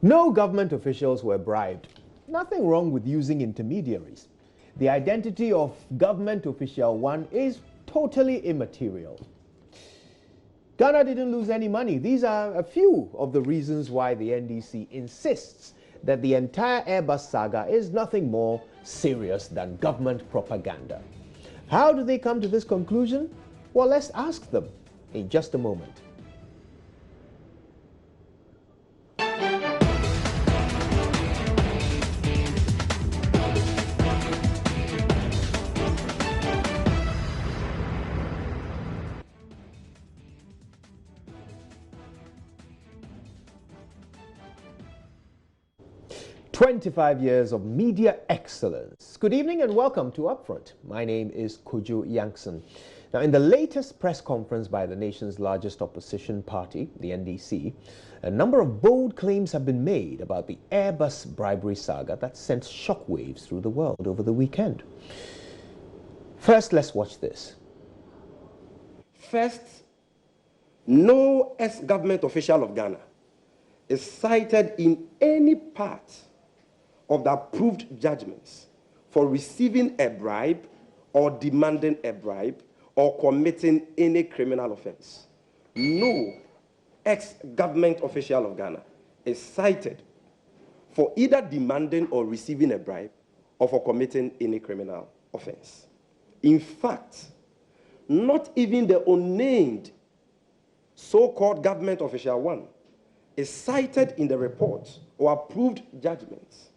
No government officials were bribed. Nothing wrong with using intermediaries. The identity of government official one is totally immaterial. Ghana didn't lose any money. These are a few of the reasons why the NDC insists that the entire Airbus saga is nothing more serious than government propaganda. How do they come to this conclusion? Well, let's ask them in just a moment. "25 years of media excellence." Good evening and welcome to Upfront. My name is Kojo Yankson. Now, in the latest press conference by the nation's largest opposition party, the NDC, a number of bold claims have been made about the Airbus bribery saga that sent shockwaves through the world over the weekend. First, let's watch this. First, no ex-government official of Ghana is cited in any part of the approved judgments for receiving a bribe or demanding a bribe or committing any criminal offense. No ex-government official of Ghana is cited for either demanding or receiving a bribe or for committing any criminal offense. In fact, not even the unnamed so-called government official one is cited in the report or approved judgments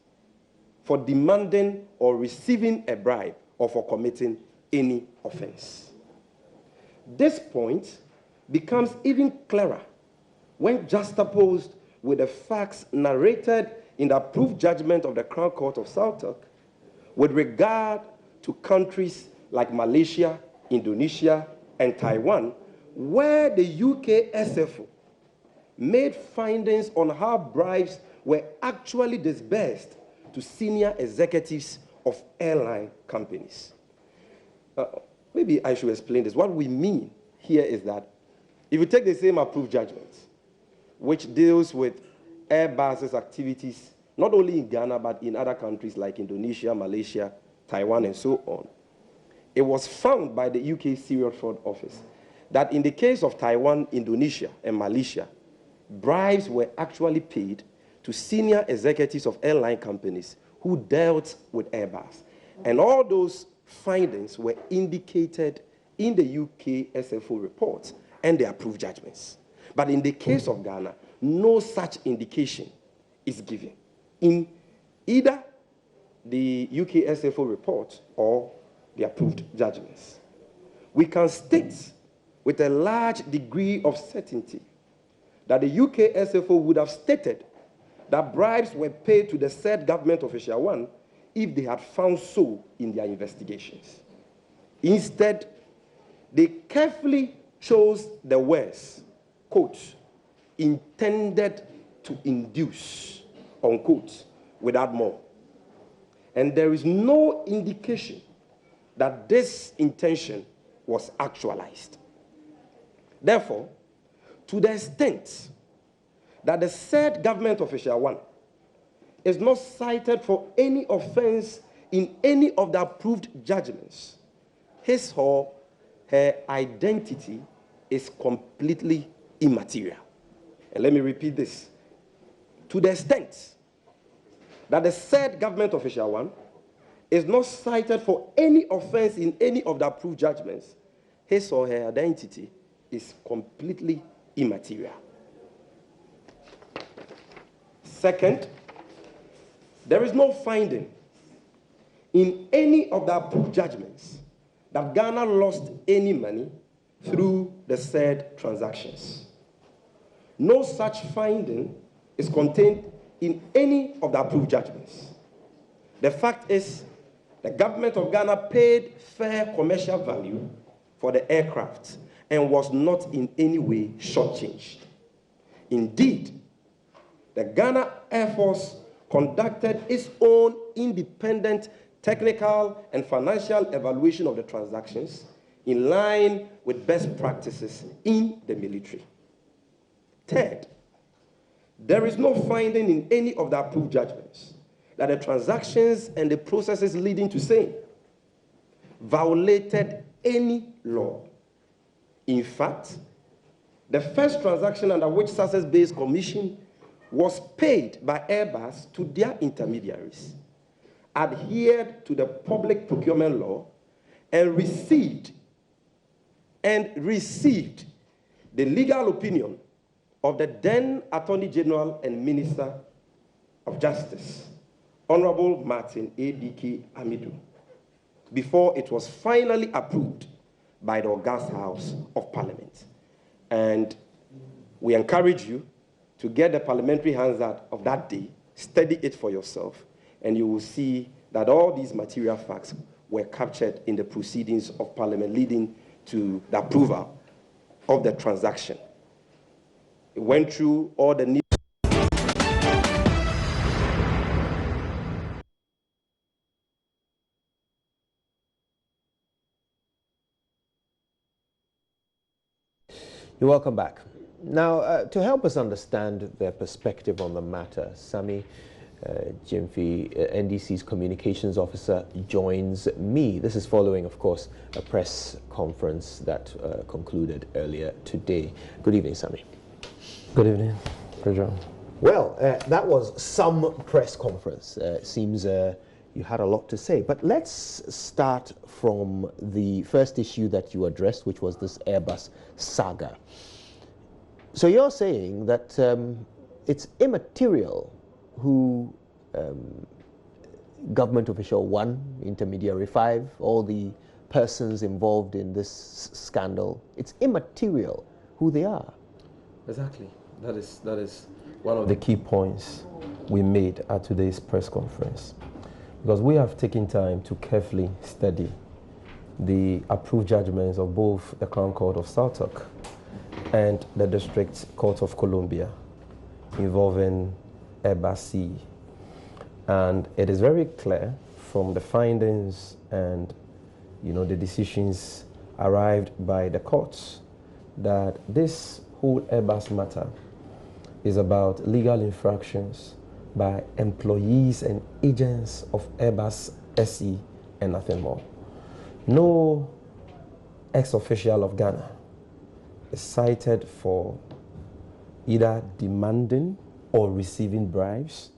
for demanding or receiving a bribe or for committing any offense. This point becomes even clearer when juxtaposed with the facts narrated in the approved judgment of the Crown Court of Southwark with regard to countries like Malaysia, Indonesia, and Taiwan, where the UK SFO made findings on how bribes were actually disbursed to senior executives of airline companies. Maybe I should explain this. What we mean here is that if you take the same approved judgment, which deals with Airbus's activities, not only in Ghana, but in other countries like Indonesia, Malaysia, Taiwan, and so on, it was found by the UK Serious Fraud Office that in the case of Taiwan, Indonesia, and Malaysia, bribes were actually paid to senior executives of airline companies who dealt with Airbus. And all those findings were indicated in the UK SFO reports and the approved judgments. But in the case of Ghana, no such indication is given in either the UK SFO report or the approved judgments. We can state with a large degree of certainty that the UK SFO would have stated that bribes were paid to the said government official one if they had found so in their investigations. Instead, they carefully chose the words, quote, intended to induce, unquote, without more. And there is no indication that this intention was actualized. Therefore, to the extent that the said government official one is not cited for any offense in any of the approved judgments, his or her identity is completely immaterial. And let me repeat this. To the extent that the said government official one is not cited for any offense in any of the approved judgments, his or her identity is completely immaterial. Second, there is no finding in any of the approved judgments that Ghana lost any money through the said transactions. No such finding is contained in any of the approved judgments. The fact is, the government of Ghana paid fair commercial value for the aircraft and was not in any way shortchanged. Indeed, the Ghana Air Force conducted its own independent technical and financial evaluation of the transactions in line with best practices in the military. Third, There is no finding in any of the approved judgments that the transactions and the processes leading to same violated any law. In fact, the first transaction under which success-based commission was paid by Airbus to their intermediaries adhered to the public procurement law and received the legal opinion of the then Attorney General and Minister of Justice, Honorable Martin A.D.K. Amidu, before it was finally approved by the August House of Parliament. And we encourage you to get the parliamentary Hansard of that day, study it for yourself, and you will see that all these material facts were captured in the proceedings of Parliament leading to the approval of the transaction. It went through all the needs. You're welcome back. Now, to help us understand their perspective on the matter, Sami Gyamfi, NDC's communications officer, joins me. This is following, of course, a press conference that concluded earlier today. Good evening, Sami. Good evening, Pedro. Well, that was some press conference. It seems you had a lot to say. But let's start from the first issue that you addressed, which was this Airbus saga. So you're saying that it's immaterial who government official 1, intermediary 5, all the persons involved in this scandal, it's immaterial who they are. Exactly. That is one of the key points we made at today's press conference. Because we have taken time to carefully study the approved judgments of both the Crown Court of Southwark and the District Court of Columbia involving Airbus. And it is very clear from the findings and the decisions arrived by the courts that this whole Airbus matter is about legal infractions by employees and agents of Airbus SE and nothing more. No ex-official of Ghana is cited for either demanding or receiving bribes.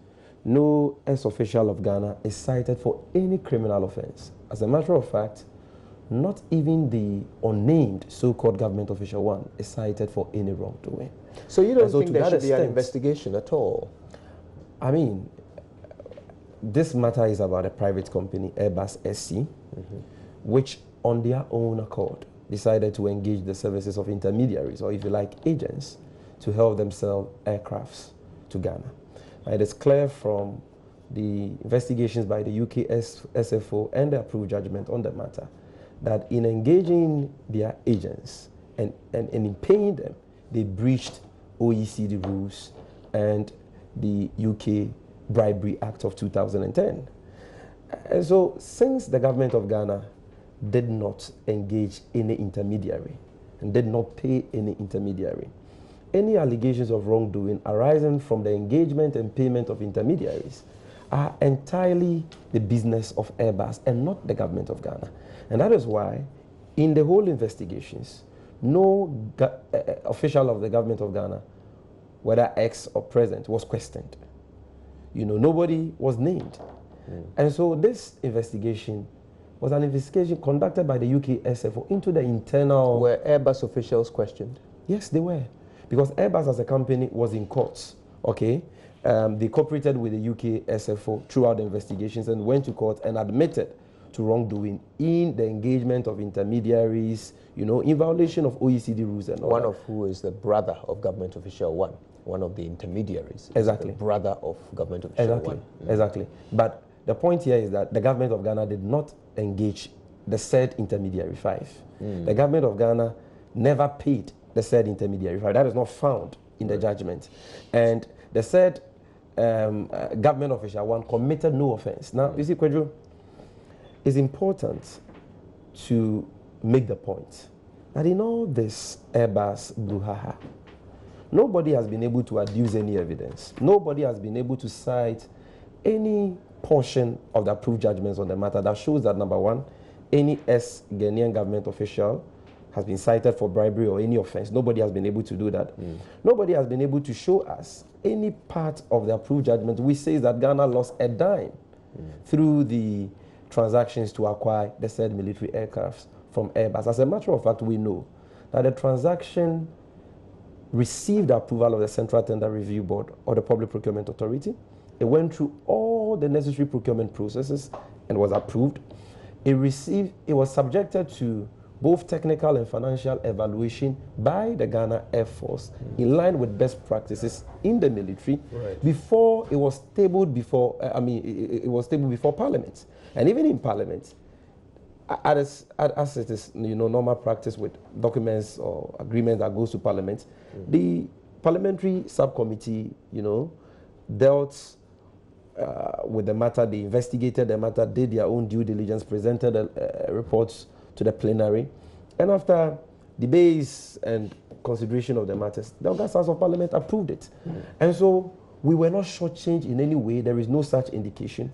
No ex-official of Ghana is cited for any criminal offense. As a matter of fact, not even the unnamed so-called government official 1 is cited for any wrongdoing. So you don't think there should be an investigation at all? I mean, this matter is about a private company, Airbus SC, which on their own accord decided to engage the services of intermediaries, or if you like, agents, to help them sell aircrafts to Ghana. It is clear from the investigations by the UK SFO and the approved judgment on the matter that in engaging their agents and in paying them, they breached OECD rules and the UK Bribery Act of 2010. And so since the government of Ghana did not engage any intermediary and did not pay any intermediary, any allegations of wrongdoing arising from the engagement and payment of intermediaries are entirely the business of Airbus and not the government of Ghana. And that is why in the whole investigations, no official of the government of Ghana, whether ex or present, was questioned. Nobody was named. And so this investigation was an investigation conducted by the UK SFO into the internal... Were Airbus officials questioned? Yes, they were. Because Airbus as a company was in courts, okay? They cooperated with the UK SFO throughout the investigations and went to court and admitted to wrongdoing in the engagement of intermediaries, in violation of OECD rules and all One that. of who is the brother of government official 1, one of the intermediaries. Exactly. The brother of government official 1. Exactly. But the point here is that the government of Ghana did not engage the said intermediary 5. The government of Ghana never paid the said intermediary 5. That is not found in the judgment. And the said government official 1 committed no offense. Now, you see, Kwadwo, it's important to make the point that in all this Airbus brouhaha, Nobody has been able to adduce any evidence. Nobody has been able to cite any portion of the approved judgments on the matter that shows that, number one, any Ghanaian government official has been cited for bribery or any offense. Nobody has been able to do that. Nobody has been able to show us any part of the approved judgment which says that Ghana lost a dime through the transactions to acquire the said military aircrafts from Airbus. As a matter of fact, we know that the transaction received approval of the Central Tender Review Board or the Public Procurement Authority. It went through all the necessary procurement processes and was approved. It was subjected to both technical and financial evaluation by the Ghana Air Force in line with best practices in the military before it was tabled before, it was tabled before Parliament. And even in Parliament, as it is normal practice with documents or agreements that goes to Parliament, the parliamentary subcommittee, dealt with the matter, they investigated the matter, did their own due diligence, presented reports to the plenary, and after debates and consideration of the matters, the August House of Parliament approved it. And so we were not shortchanged in any way. There is no such indication.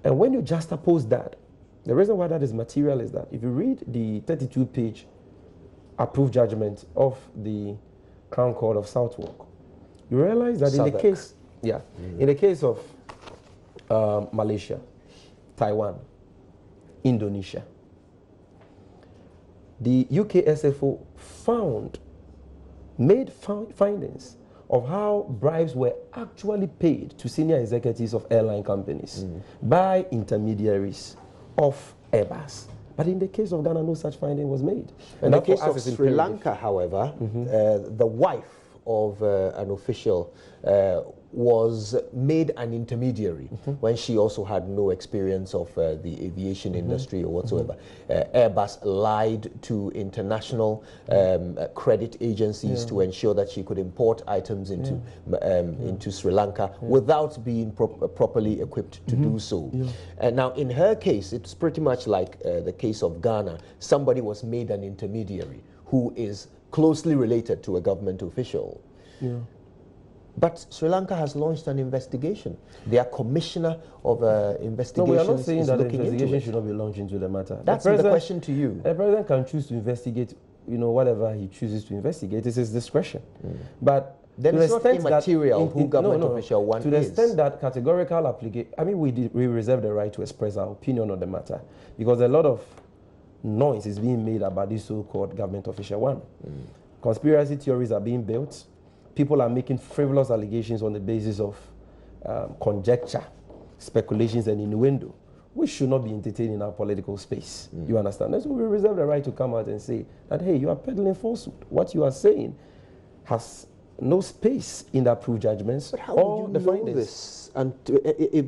And when you juxtapose that, the reason why that is material is that if you read the 32-page approved judgment of the Crown Court of Southwark, you realize that in the case, in the case of Malaysia, Taiwan, Indonesia, the UK SFO made findings of how bribes were actually paid to senior executives of airline companies by intermediaries of Airbus. But in the case of Ghana, no such finding was made. In the case of Sri Lanka, however, the wife of an official was made an intermediary when she also had no experience of the aviation industry or whatsoever. Airbus lied to international credit agencies to ensure that she could import items into Sri Lanka without being properly equipped to do so. And now, in her case, it's pretty much like the case of Ghana. Somebody was made an intermediary who is closely related to a government official. But Sri Lanka has launched an investigation. Their commissioner of investigations No, we are not saying that the investigation should not be launched into the matter. That's the question to you. The president can choose to investigate, whatever he chooses to investigate. It's his discretion. But then it's not immaterial who government official one is. To the extent that categorical application, we reserve the right to express our opinion on the matter because a lot of noise is being made about this so-called government official one. Conspiracy theories are being built. People are making frivolous allegations on the basis of conjecture, speculations, and innuendo, which should not be entertained in our political space. You understand? And so we reserve the right to come out and say that, hey, you are peddling falsehood. What you are saying has no space in the approved judgments. But how will you know this and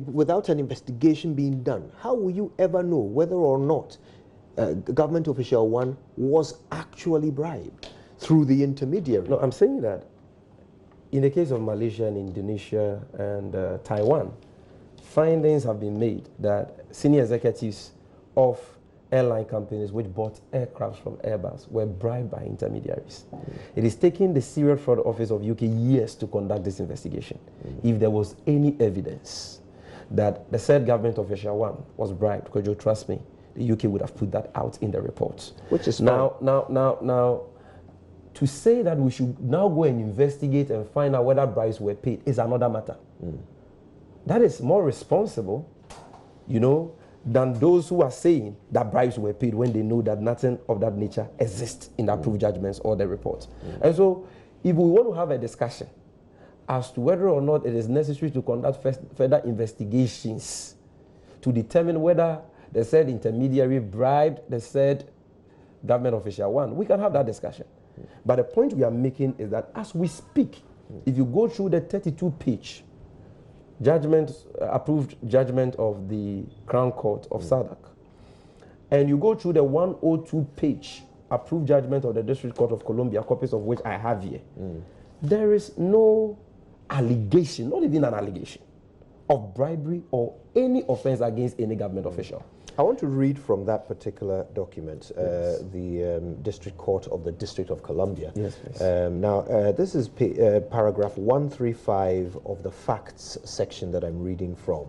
without an investigation being done? How will you ever know whether or not government official one was actually bribed through the intermediary? No, I'm saying that in the case of Malaysia and Indonesia and Taiwan, findings have been made that senior executives of airline companies which bought aircrafts from Airbus were bribed by intermediaries. It is taking the Serious Fraud Office of UK years to conduct this investigation. If there was any evidence that the said government official one was bribed, because you trust me, the UK would have put that out in the reports. Which is now, to say that we should now go and investigate and find out whether bribes were paid is another matter. That is more responsible, than those who are saying that bribes were paid when they know that nothing of that nature exists in the approved judgments or the reports. And so, if we want to have a discussion as to whether or not it is necessary to conduct further investigations to determine whether the said intermediary bribed the said government official one, we can have that discussion. But the point we are making is that as we speak, if you go through the 32-page approved judgment of the Crown Court of Southwark, and you go through the 102-page approved judgment of the District Court of Columbia, copies of which I have here, there is no allegation, not even an allegation, of bribery or any offense against any government official. I want to read from that particular document, the District Court of the District of Columbia. Yes, please. Now, this is paragraph 135 of the facts section that I'm reading from.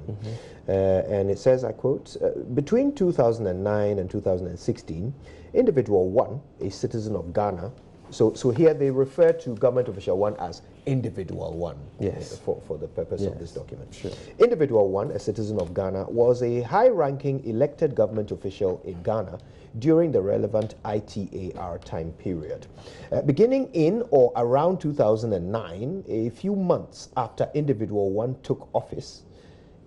And it says, I quote, between 2009 and 2016, individual 1, a citizen of Ghana, so here they refer to government official 1 as individual 1, yes, for the purpose of this document. Sure. Individual 1, a citizen of Ghana, was a high-ranking elected government official in Ghana during the relevant ITAR time period. Beginning in or around 2009, a few months after individual 1 took office,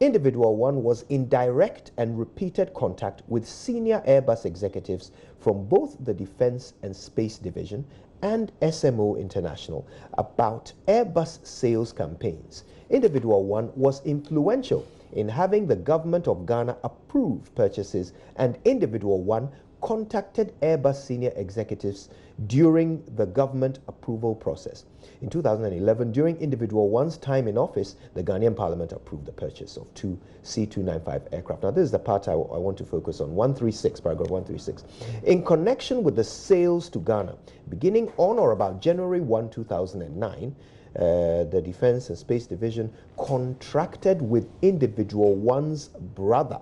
individual 1 was in direct and repeated contact with senior Airbus executives from both the Defense and Space Division and SMO International about Airbus sales campaigns. Individual 1 was influential in having the government of Ghana approve purchases, and individual 1 contacted Airbus senior executives during the government approval process. In 2011, during individual 1's time in office, the Ghanaian Parliament approved the purchase of 2 C-295 aircraft. Now, this is the part I want to focus on, 136, paragraph 136. In connection with the sales to Ghana, beginning on or about January 1, 2009, the Defense and Space Division contracted with individual 1's brother,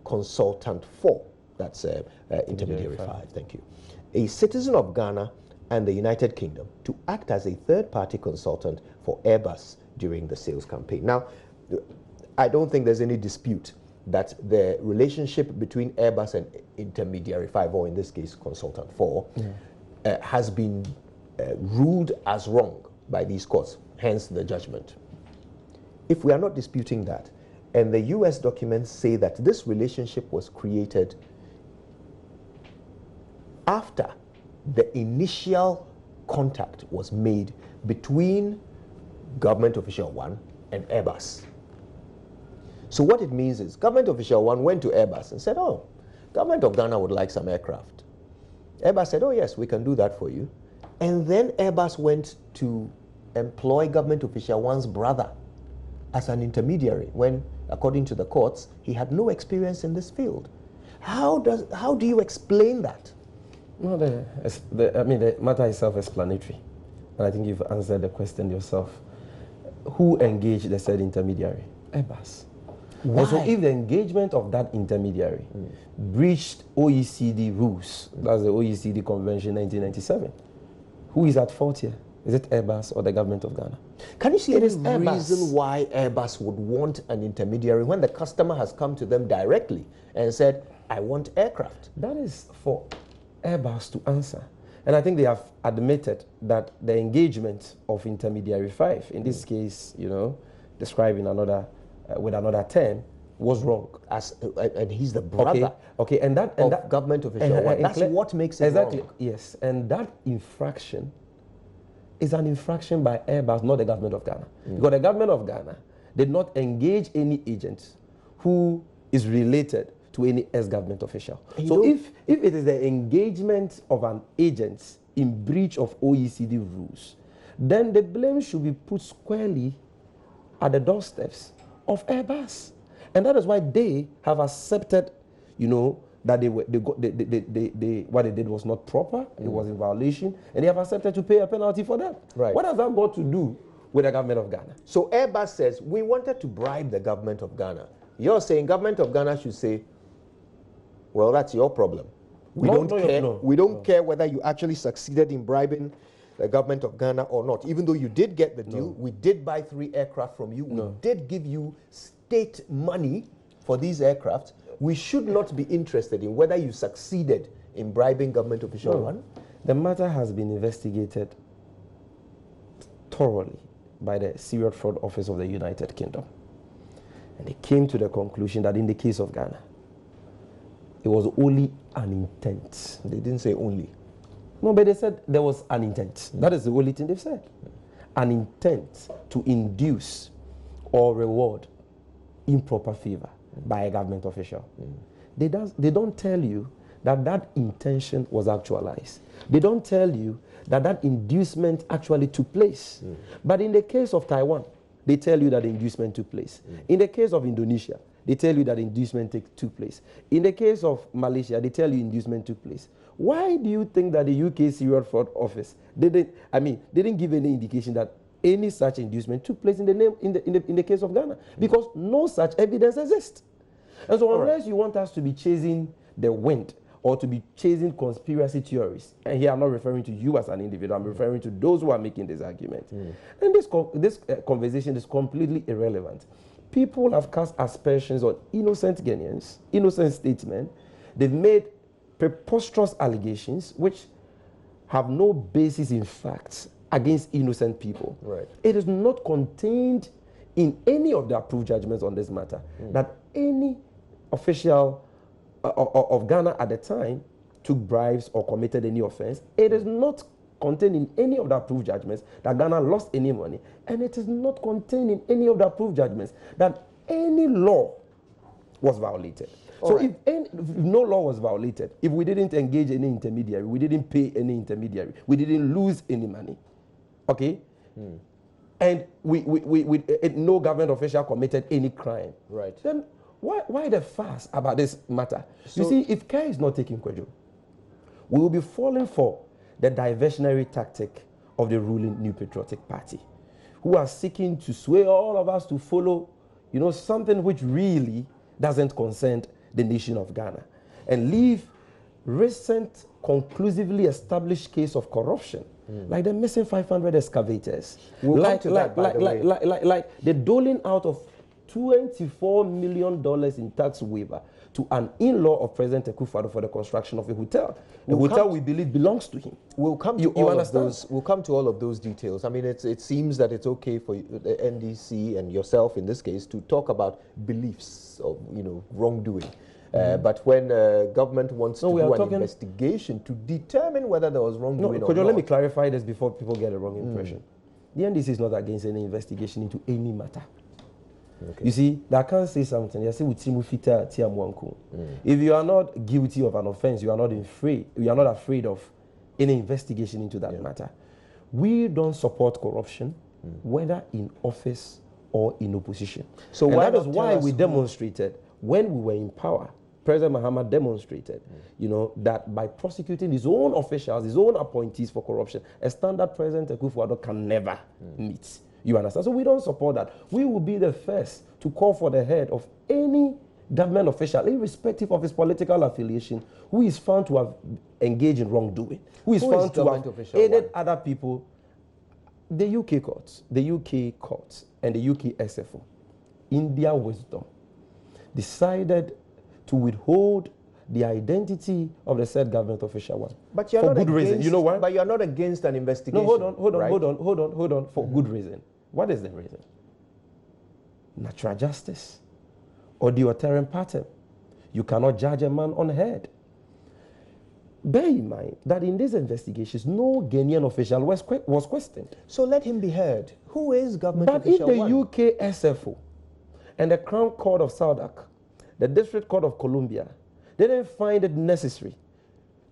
Consultant 4, that's Intermediary 5, thank you, a citizen of Ghana and the United Kingdom, to act as a third-party consultant for Airbus during the sales campaign. Now, I don't think there's any dispute that the relationship between Airbus and Intermediary 5, or in this case, Consultant 4, has been ruled as wrong by these courts, hence the judgment. If we are not disputing that, and the US documents say that this relationship was created after the initial contact was made between government official 1 and Airbus. So what it means is government official 1 went to Airbus and said, oh, government of Ghana would like some aircraft. Airbus said, oh yes, we can do that for you. And then Airbus went to employ government official 1's brother as an intermediary when, according to the courts, he had no experience in this field. How do you explain that? No, the matter is self-explanatory, and I think you've answered the question yourself. Who engaged the said intermediary? Airbus. Why? And so if the engagement of that intermediary breached OECD rules, that's the OECD Convention 1997, who is at fault here? Is it Airbus or the government of Ghana? Can you see any reason why Airbus would want an intermediary when the customer has come to them directly and said, I want aircraft? That is for Airbus to answer. And I think they have admitted that the engagement of intermediary 5, in this case, describing another with another term, was wrong. And he's the brother that government official. That's what makes it wrong. Yes, and that infraction is an infraction by Airbus, not the government of Ghana. Because the government of Ghana did not engage any agent who is related to any ex-government official. So if it is the engagement of an agent in breach of OECD rules, then the blame should be put squarely at the doorsteps of Airbus. And that is why they have accepted, that what they did was not proper, it was in violation, and they have accepted to pay a penalty for that. Right. What has that got to do with the government of Ghana? So Airbus says, we wanted to bribe the government of Ghana. You're saying government of Ghana should say, well, that's your problem. We don't care whether you actually succeeded in bribing the government of Ghana or not. Even though you did get the deal, we did buy 3 aircraft from you, we did give you state money for these aircraft. We should not be interested in whether you succeeded in bribing government official 1. The matter has been investigated thoroughly by the Serious Fraud Office of the United Kingdom. And they came to the conclusion that in the case of Ghana, it was only an intent. They didn't say only. No, but they said there was an intent. That is the only thing they've said. An intent to induce or reward improper favor by a government official. They don't tell you that that intention was actualized. They don't tell you that that inducement actually took place. But in the case of Taiwan, they tell you that the inducement took place. In the case of Indonesia, they tell you that inducement took place. In the case of Malaysia, they tell you inducement took place. Why do you think that the UK Serial Fraud Office didn't give any indication that any such inducement took place in the case of Ghana? Because no such evidence exists. And so unless you want us to be chasing the wind or to be chasing conspiracy theories, and here I'm not referring to you as an individual, I'm referring to those who are making this argument, then this conversation is completely irrelevant. People have cast aspersions on innocent Ghanaians, innocent statesmen. They've made preposterous allegations which have no basis in facts against innocent people. Right. It is not contained in any of the approved judgments on this matter that any official of Ghana at the time took bribes or committed any offense. It is not contained in any of the approved judgments that Ghana lost any money, and it is not contained in any of the approved judgments that any law was violated. So if no law was violated, if we didn't engage any intermediary, we didn't pay any intermediary, we didn't lose any money, okay? And no government official committed any crime. Right. Then why the fuss about this matter? So, you see, if care is not taken, Kwejo, we will be falling for the diversionary tactic of the ruling New Patriotic Party, who are seeking to sway all of us to follow, something which really doesn't concern the nation of Ghana, and leave recent conclusively established case of corruption, like the missing 500 excavators, like the doling out of $24 million in tax waiver to an in-law of President Akufo-Addo for the construction of a hotel. The hotel we believe belongs to him. We'll come to We'll come to all of those details. I mean, it seems that it's okay for the NDC and yourself in this case to talk about beliefs of wrongdoing. But when government wants to do an investigation to determine whether there was wrongdoing or not. Let me clarify this before people get a wrong impression. The NDC is not against any investigation into any matter. Okay. You see, I can't say something. If you are not guilty of an offense, you are not afraid of any investigation into that matter. We don't support corruption, whether in office or in opposition. So that is why we demonstrated when we were in power. President Mahama demonstrated, that by prosecuting his own officials, his own appointees for corruption, a standard President Akufo-Addo can never meet. You understand? So we don't support that. We will be the first to call for the head of any government official, irrespective of his political affiliation, who is found to have engaged in wrongdoing, who is found to have aided other people. The UK courts, and the UK SFO, in their wisdom, decided to withhold the identity of the said government official But you're for not good reason. You know why? But you're not against an investigation. No, hold on. For good reason. What is the reason? Natural justice or the authoritarian pattern. You cannot judge a man unheard. Bear in mind that in these investigations, no Ghanaian official was questioned. So let him be heard. Who is government official But if the UK SFO and the Crown Court of Southwark, the District Court of Columbia, they didn't find it necessary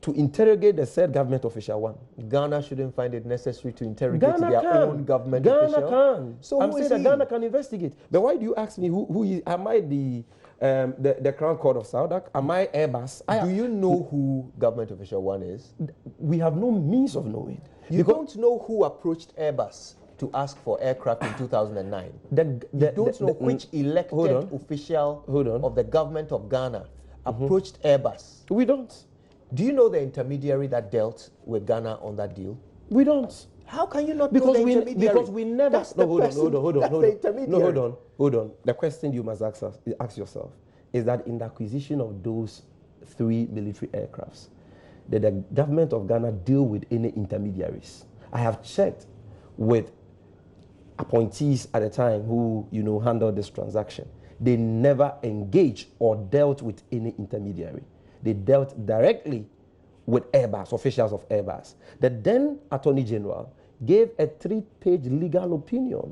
to interrogate the said government official Ghana shouldn't find it necessary to interrogate their own government official? Ghana can. So I'm saying that Ghana can investigate. But why do you ask me who is, am I the Crown Court of Southwark? Am I Airbus? Do you know who government official 1 is? We have no means of knowing. You don't know who approached Airbus to ask for aircraft in 2009. You don't know which elected official of the government of Ghana approached Airbus. We don't. Do you know the intermediary that dealt with Ghana on that deal? We don't. How can you not know the intermediary? Because we never... That's the person. Hold on. The question you must ask yourself is that in the acquisition of those 3 military aircrafts, did the government of Ghana deal with any intermediaries? I have checked with appointees at the time who, handled this transaction. They never engaged or dealt with any intermediary. They dealt directly with Airbus, officials of Airbus. The then Attorney General gave a 3-page legal opinion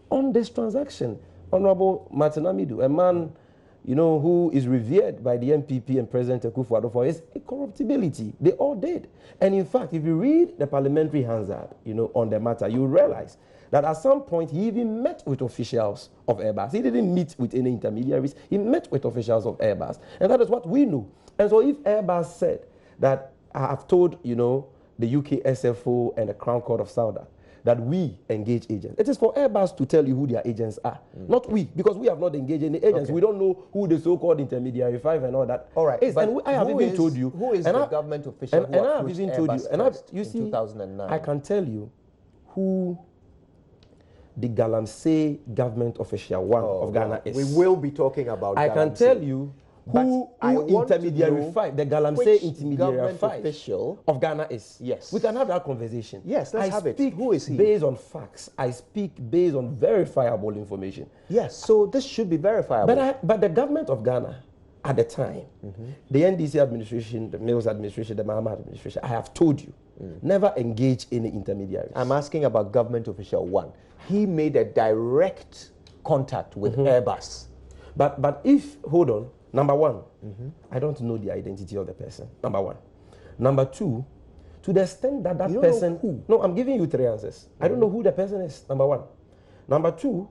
on this transaction. Honorable Martin Amidu, a man you know, who is revered by the MPP and President Akufo-Addo for his corruptibility. They all did. And in fact, if you read the parliamentary Hansard, you know, on the matter, you realize that at some point he even met with officials of Airbus. He didn't meet with any intermediaries. He met with officials of Airbus. And that is what we know. And so if Airbus said that, I have told, you know, the UK SFO and the Crown Court of Saudi that we engage agents. It is for Airbus to tell you who their agents are, not we, because we have not engaged any agents. Okay. We don't know who the so-called intermediary 5 and all that. All right, is. And I have even told you who is the government official who I have even told you, you see, 2009. I can tell you who the Galamsey government official one of Ghana is. We will be talking about. I can tell you who intermediary 5, the Galamsey intermediary 5 official of Ghana is. Yes. We can have that conversation. Yes, let's have it. Who is he? Based on facts. I speak based on verifiable information. Yes, so this should be verifiable. But the government of Ghana at the time, the NDC administration, the Mills administration, the Mahama administration, I have told you, never engage any intermediaries. I'm asking about government official 1. He made a direct contact with Airbus. But if, hold on, number 1, I don't know the identity of the person, number 1. Number 2, to the extent that that person... who? No, I'm giving you 3 answers. I don't know who the person is, number 1. Number 2,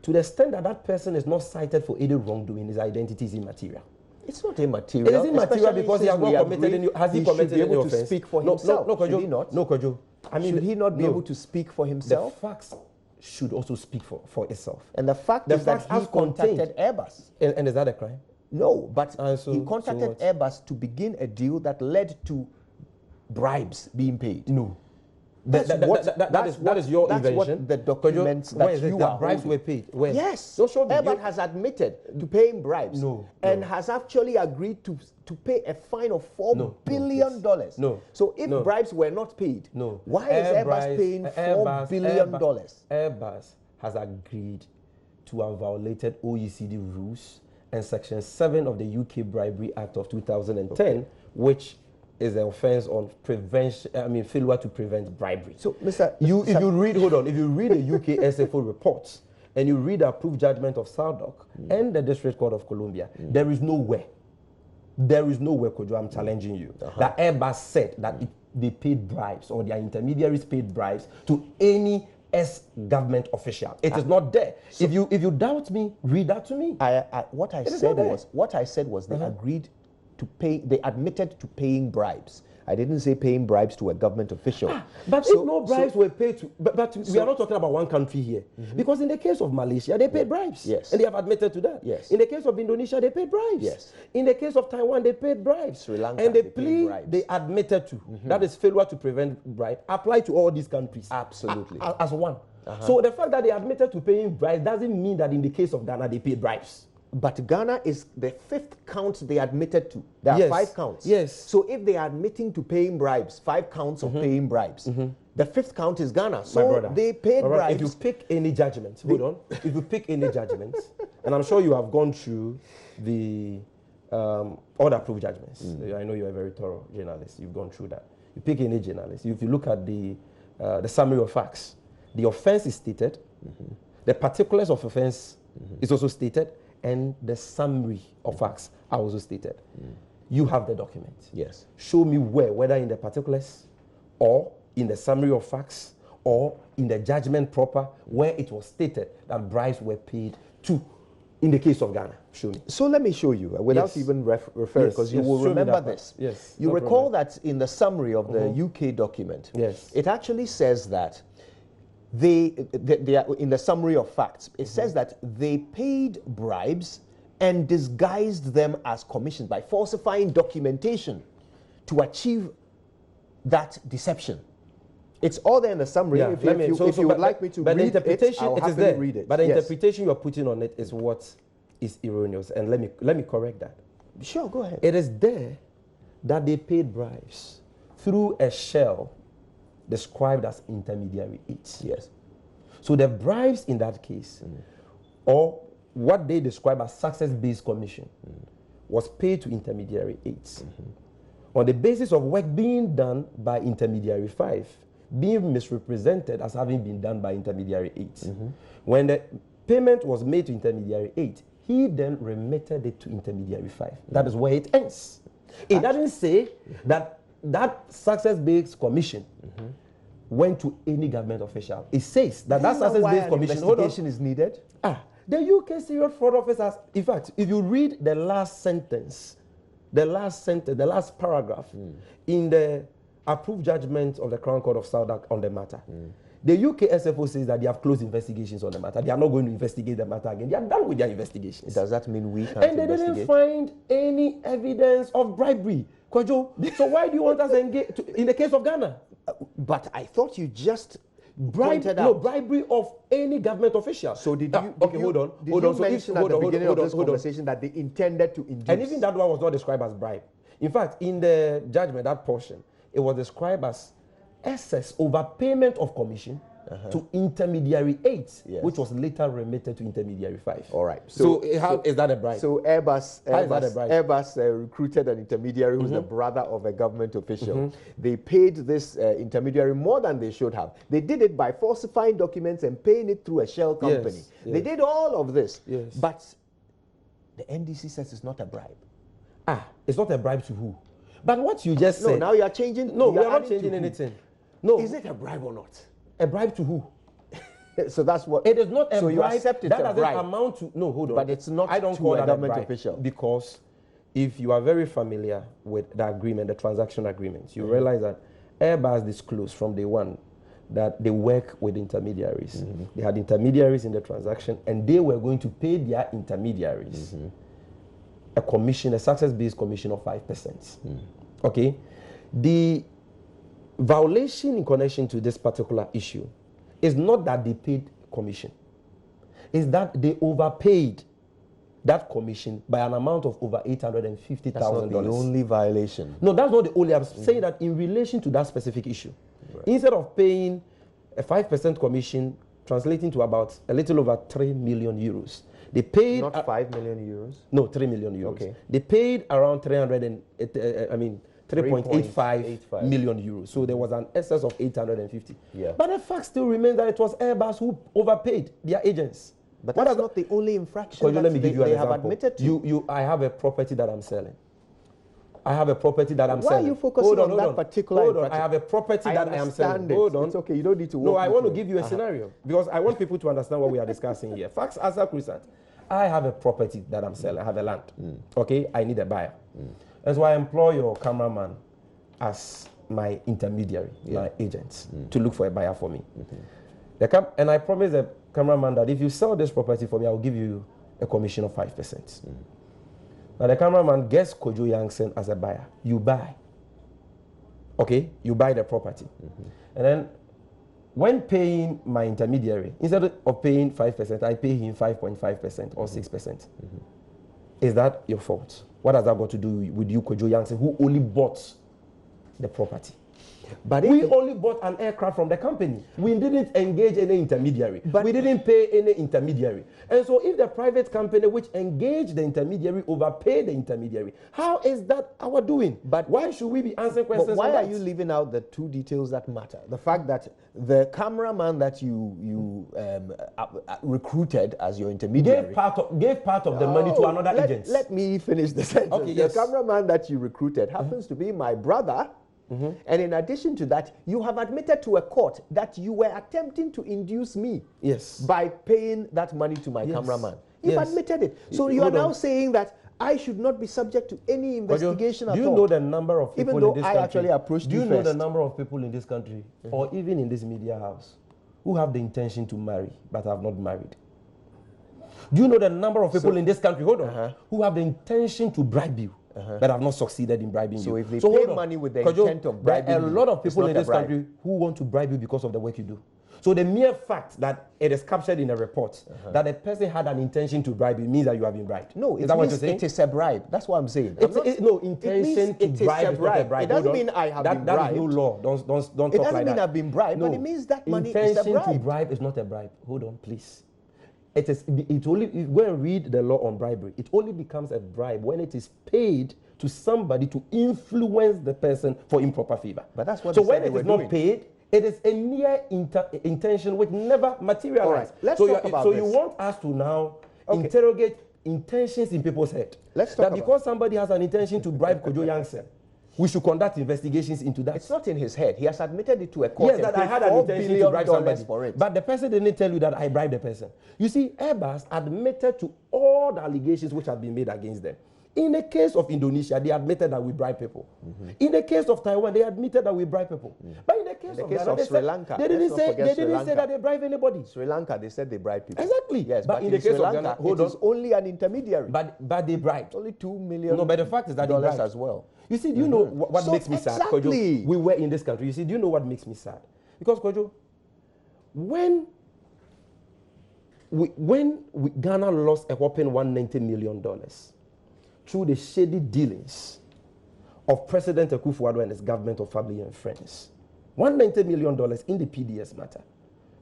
to the extent that that person is not cited for any wrongdoing, his identity is immaterial. It's not immaterial. It is immaterial because he has not committed any... Has he committed any offense? To speak for himself. No, should he not? No, Kojo. I mean, should he not be able to speak for himself? The facts should also speak for itself. And the fact is that he contacted Airbus. And is that a crime? No, but he contacted Airbus to begin a deal that led to bribes being paid. No. That is your invention. What the documents that you are bribes were paid. When? Yes. Airbus has admitted to paying bribes. And has actually agreed to pay a fine of $4 billion. No. So if bribes were not paid, why is Airbus paying $4 billion? Airbus has agreed to have violated OECD rules and Section 7 of the UK Bribery Act of 2010, which is an offense on prevention, failure to prevent bribery. So, if you read the UK SFO reports and you read the approved judgment of SADC and the District Court of Columbia, there is nowhere, Kojo, I'm challenging you, that Airbus said that they paid bribes or their intermediaries paid bribes to any government official. It is not there. So if you doubt me, read that to me. What I said was they agreed to pay. They admitted to paying bribes. I didn't say paying bribes to a government official. But if no bribes were paid to, but we are not talking about one country here. Because in the case of Malaysia, they paid bribes. Yes. And they have admitted to that. Yes. In the case of Indonesia, they paid bribes. Yes. In the case of Taiwan, they paid bribes. Sri Lanka, and the plea they admitted to, that is failure to prevent bribe, apply to all these countries. Absolutely. As one. So the fact that they admitted to paying bribes doesn't mean that in the case of Ghana, they paid bribes. But Ghana is the 5th count they admitted to. There are 5 counts. Yes. So if they are admitting to paying bribes, 5 counts of paying bribes, the 5th count is Ghana. So they paid bribes. If you pick any judgment, if you pick any judgment, and I'm sure you have gone through the all the approved judgments. I know you're a very thorough journalist. You've gone through that. You pick any journalist. If you look at the summary of facts, the offense is stated, the particulars of offense is also stated, and the summary of facts are also stated. You have the document. Yes. Show me whether in the particulars or in the summary of facts or in the judgment proper, where it was stated that bribes were paid to, in the case of Ghana. Show me. So let me show you, without even referring, because you will remember this. Yes. You recall that in the summary of the UK document, it actually says that they are, in the summary of facts, it says that they paid bribes and disguised them as commissions by falsifying documentation to achieve that deception. It's all there in the summary. If you would like me to read it, I'll happily read it. But the interpretation you are putting on it is what is erroneous. And let me correct that. Sure, go ahead. It is there that they paid bribes through a shell described as intermediary 8. Yes. So the bribes in that case, or what they describe as success-based commission, was paid to intermediary 8 on the basis of work being done by intermediary 5 being misrepresented as having been done by intermediary 8. When the payment was made to intermediary 8, He then remitted it to intermediary 5. That is where it ends. It doesn't say that that success-based commission went to any government official. It says that that success-based commission investigation is needed. The UK Serious Fraud Office has, in fact, if you read the last sentence, the last paragraph in the approved judgment of the Crown Court of Southwark on the matter, the UK SFO says that they have closed investigations on the matter. They are not going to investigate the matter again. They are done with their investigations. Does that mean we can't And they didn't find any evidence of bribery. Kwajo, so why do you want us to engage in the case of Ghana? But I thought you just pointed out bribery of any government official. So did you? Hold on. So mention at the beginning of this conversation that they intended to induce, and even that one was not described as bribe. In fact, in the judgment, that portion, it was described as excess overpayment of commission to intermediary 8, which was later remitted to intermediary 5. All right. So how is that a bribe? So Airbus recruited an intermediary who's the brother of a government official. They paid this intermediary more than they should have. They did it by falsifying documents and paying it through a shell company. They did all of this. But the NDC says it's not a bribe. It's not a bribe to who? But what you just said. No, now you are changing. No, we are not changing anything. No. Is it a bribe or not? A bribe to who? So that's what. It is not a bribe. So you accept it that a bribe. Amount to, no, hold on. But it's not. I don't to call a that government a bribe official, because if you are very familiar with the agreement, the transaction agreement, you realize that Airbus disclosed from day one that they work with intermediaries. They had intermediaries in the transaction, and they were going to pay their intermediaries a commission, a success-based commission of 5%. Okay, the violation in connection to this particular issue is not that they paid commission, it's that they overpaid that commission by an amount of over $850,000. That's not the only violation. No, that's not the only. I'm saying that in relation to that specific issue, instead of paying a 5% commission, translating to about a little over 3 million euros, they paid not 5 million euros. No, 3 million euros. Okay. They paid around 3.85 million euros. So there was an excess of 850. But the fact still remains that it was Airbus who overpaid their agents. But that's not the only infraction that they have admitted to. I have a property that I'm selling. I have a property that I'm selling. Why are you focusing on that particular infraction? I have a property that I am selling. Hold on. It's okay. You don't need to. No, I want to give you a scenario because I want people to understand what we are discussing here. Facts as a crucial. I have a property that I'm selling. I have a land. Okay, I need a buyer. And so I employ your cameraman as my intermediary, my agent, to look for a buyer for me. And I promise the cameraman that if you sell this property for me, I will give you a commission of 5%. Now the cameraman gets Kojo Yankson as a buyer. You buy. Okay, you buy the property. And then when paying my intermediary, instead of paying 5%, I pay him 5.5% or 6%. Is that your fault? What has that got to do with you, Kojo Yankson, who only bought the property? But we only bought an aircraft from the company. We didn't engage any intermediary. But we didn't pay any intermediary. And so if the private company which engaged the intermediary overpaid the intermediary, how is that our doing? But why should we be answering questions? But why are you leaving out the two details that matter? The fact that the cameraman that you recruited as your intermediary gave part of the money to another agent. Let me finish the sentence. Okay, the cameraman that you recruited happens to be my brother. And in addition to that, you have admitted to a court that you were attempting to induce me by paying that money to my cameraman. You've admitted it. So you are now saying that I should not be subject to any investigation at all. Do you know the number of people in this country? Even though I actually approached you first. Do you know the number of people in this country, or even in this media house, who have the intention to marry but have not married? Do you know the number of people in this country, who have the intention to bribe you? But have not succeeded in bribing you. So if they pay money with the intent of bribing you, there are a lot of people in this country who want to bribe you because of the work you do. So the mere fact that it is captured in a report that a person had an intention to bribe you means that you have been bribed. No, is that what you're saying? It is a bribe. That's what I'm saying. No, intention to bribe is not a bribe. It doesn't mean I have been bribed. That is no law. Don't talk like that. It doesn't mean I've been bribed, but it means that money is a bribe. Intention to bribe is not a bribe. Hold on, please. It only, go and read the law on bribery. It only becomes a bribe when it is paid to somebody to influence the person for improper favor. But that's what. So when it is not paid, it is a mere intention which never materializes. Let's talk about this. So you want us to now interrogate intentions in people's head. Let's talk that because somebody has an intention to bribe Kojo Yankson, we should conduct investigations into that. It's not in his head. He has admitted it to a court. Yes, that I had an intention to bribe somebody. For it. But the person didn't tell you that I bribed the person. You see, Airbus admitted to all the allegations which have been made against them. In the case of Indonesia, they admitted that we bribe people. In the case of Taiwan, they admitted that we bribe people. But in the case of Ghana, Sri Lanka, they didn't say that they bribe anybody. Sri Lanka, they said they bribe people. Exactly. Yes, but in the case of Ghana, it is only an intermediary. But they bribed. Only $2 million. No, but the fact is that they bribed as well. You see, do you know what makes me sad, Kojo? We were in this country. You see, do you know what makes me sad? Because, Kojo, when Ghana lost a whopping $190 million through the shady dealings of President Akufo-Addo and his government of family and friends, $190 million in the PDS matter.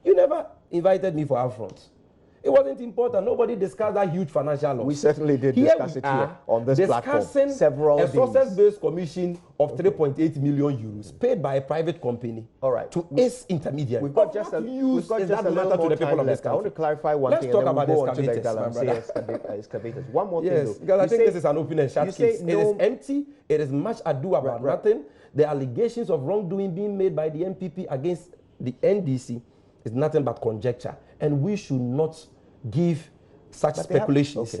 You never invited me for UPfront. It wasn't important. Nobody discussed that huge financial loss. We certainly did discuss it here on this platform. Several a success-based commission of 3.8 million euros paid by a private company to its intermediary. We've got just a little more time left. I want to clarify one thing. Let's talk about the excavators. One more thing, though. Because I think this is an open and shut case. It is empty. It is much ado about nothing. The allegations of wrongdoing being made by the MPP against the NDC is nothing but conjecture. And we should not give such speculations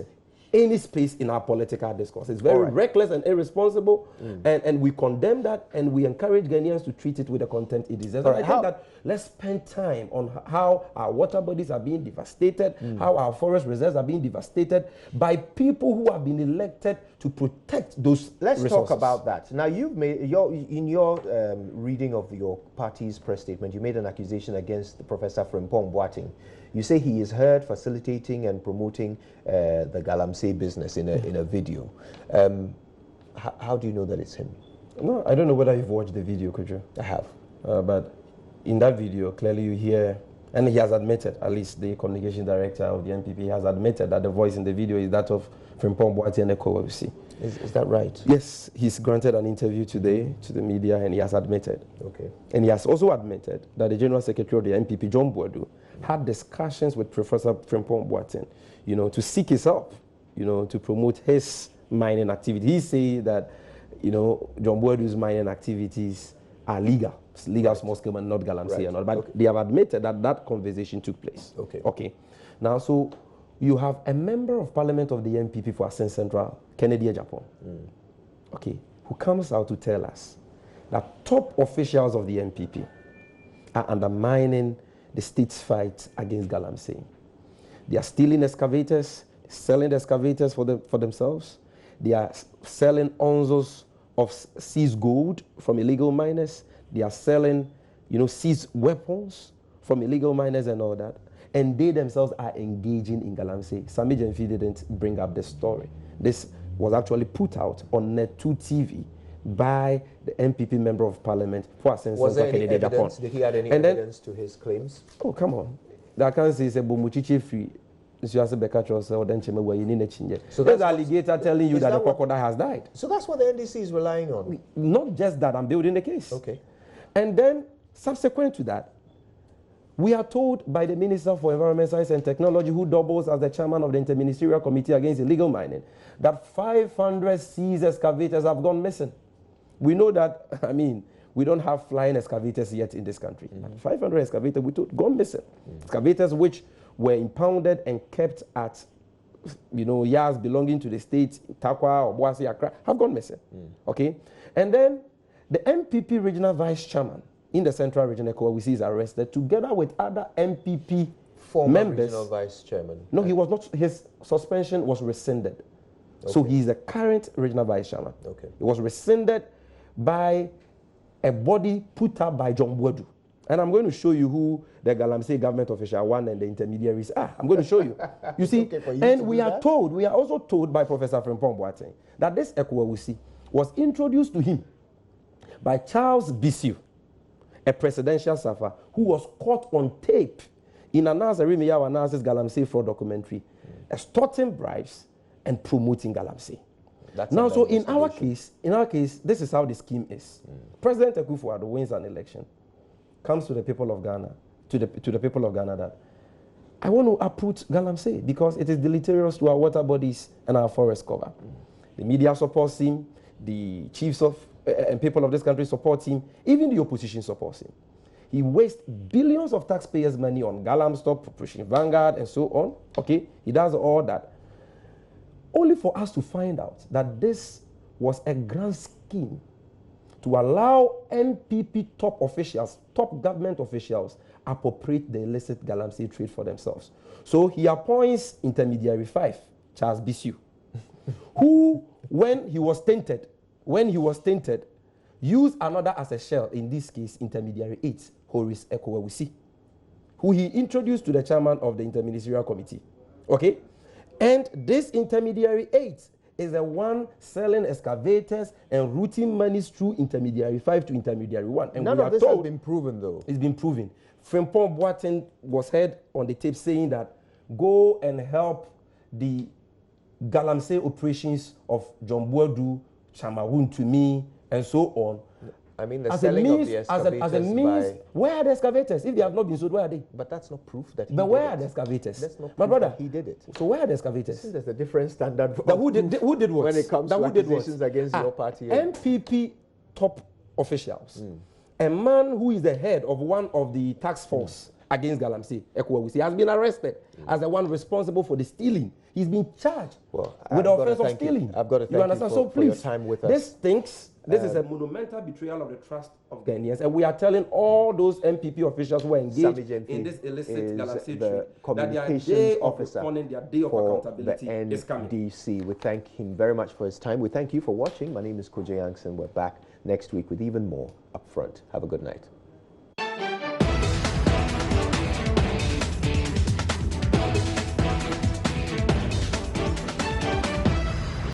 any space in our political discourse. It's very reckless and irresponsible, and we condemn that, and we encourage Ghanaians to treat it with the contempt it deserves. I think that let's spend time on how our water bodies are being devastated, how our forest reserves are being devastated by people who have been elected to protect those resources. Talk about that. Now, you've made in your reading of your party's press statement, you made an accusation against Professor Frimpong Boateng. You say he is heard facilitating and promoting the Galamsey business in a video. How do you know that it's him? No, I don't know whether you've watched the video, Kojo. I have. But in that video, clearly you hear, and he has admitted, at least the communication director of the NPP has admitted that the voice in the video is that of Frimpong Boateng and Ekowawusi. Is that right? Yes, he's granted an interview today to the media, and he has admitted. Okay. And he has also admitted that the General Secretary of the NPP, John Boadu, had discussions with Professor Frimpong Boateng, to seek his help, to promote his mining activity. He said that, John Boadu's mining activities are legal. It's legal small-scale, but not Galamsey and all. But they have admitted that that conversation took place. Okay. Now, so you have a member of parliament of the NPP for Asen Central, Kennedy Japan, who comes out to tell us that top officials of the NPP are undermining the state's fight against Galamsey. They are stealing excavators, selling excavators for themselves. They are selling ounces of seized gold from illegal miners. They are selling, seized weapons from illegal miners and all that. And they themselves are engaging in Galamsey. Sami Jenfi didn't bring up the story. This was actually put out on Net2 TV by the NPP member of parliament for Asen Central, Kennedy Japan. Did he add any evidence to his claims? Oh, come on. The account says a bomuchichi free. So there's an alligator telling you that the crocodile has died. So that's what the NDC is relying on? Not just that, I'm building the case. Okay. And then, subsequent to that, we are told by the Minister for Environment, Science and Technology, who doubles as the chairman of the Interministerial Committee Against Illegal Mining, that 500 seized excavators have gone missing. We know that, we don't have flying excavators yet in this country. 500 excavators, we told, gone missing. Excavators which were impounded and kept at, yards belonging to the state, Takwa, Obuasi, Accra, have gone missing. Okay? And then the MPP regional vice chairman in the central region, Ekowawusi, is arrested together with other MPP members. Regional vice chairman. No, he was not. His suspension was rescinded. Okay. So he is the current regional vice chairman. Okay. It was rescinded by a body put up by John Boadu. And I'm going to show you who the Galamsey government official one and the intermediaries are. I'm going to show you. You see, and we are also told by Professor Frimpong Boateng that this Ekowawusi was introduced to him by Charles Bissiu, a presidential staffer who was caught on tape in Anasa Rimiyawa Anasa's Galamsey fraud documentary, extorting bribes and promoting Galamsey. Now, so in our case, this is how the scheme is. President Akufo-Addo wins an election, comes to the people of Ghana, to the people of Ghana that I want to uproot Galamsey because it is deleterious to our water bodies and our forest cover. The media supports him, the chiefs of and people of this country support him, even the opposition supports him. He wastes billions of taxpayers' money on Galamstop, Operation Vanguard, and so on. Okay, he does all that. Only for us to find out that this was a grand scheme to allow NPP top officials, top government officials, appropriate the illicit Galamsey trade for themselves. So he appoints intermediary 5, Charles Bissiou, who, when he was tainted, used another as a shell, in this case, intermediary 8, Horace Ekowawusi, who he introduced to the chairman of the interministerial committee. Okay? And this intermediary 8 is the one selling excavators and routing monies through intermediary 5 to intermediary 1. And none of this has been proven, though. It's been proven. Frimpong Boateng was heard on the tape saying that go and help the Galamsey operations of John Boadu, Chamawun to me, and so on. I mean, the selling of the excavators as a means, where are the excavators? If they have not been sold, where are they? But that's not proof that he But did where it. are the excavators? That's not My proof brother, that he did it. So where are the excavators? There's a different standard for But who did what? when it comes to accusations against your party. NPP top officials. A man who is the head of one of the task force against Galamsey, Ekowawusi, has been arrested as the one responsible for the stealing. He's been charged with the offense of stealing. I've got to thank you for your time with us. This stinks. This is a monumental betrayal of the trust of Ghanaians, and we are telling all those NPP officials who are engaged in this illicit Galamsey trade that their day of responding, their day of accountability is coming. NDC. We thank him very much for his time. We thank you for watching. My name is Kojo Yankson. We're back next week with even more Upfront. Have a good night.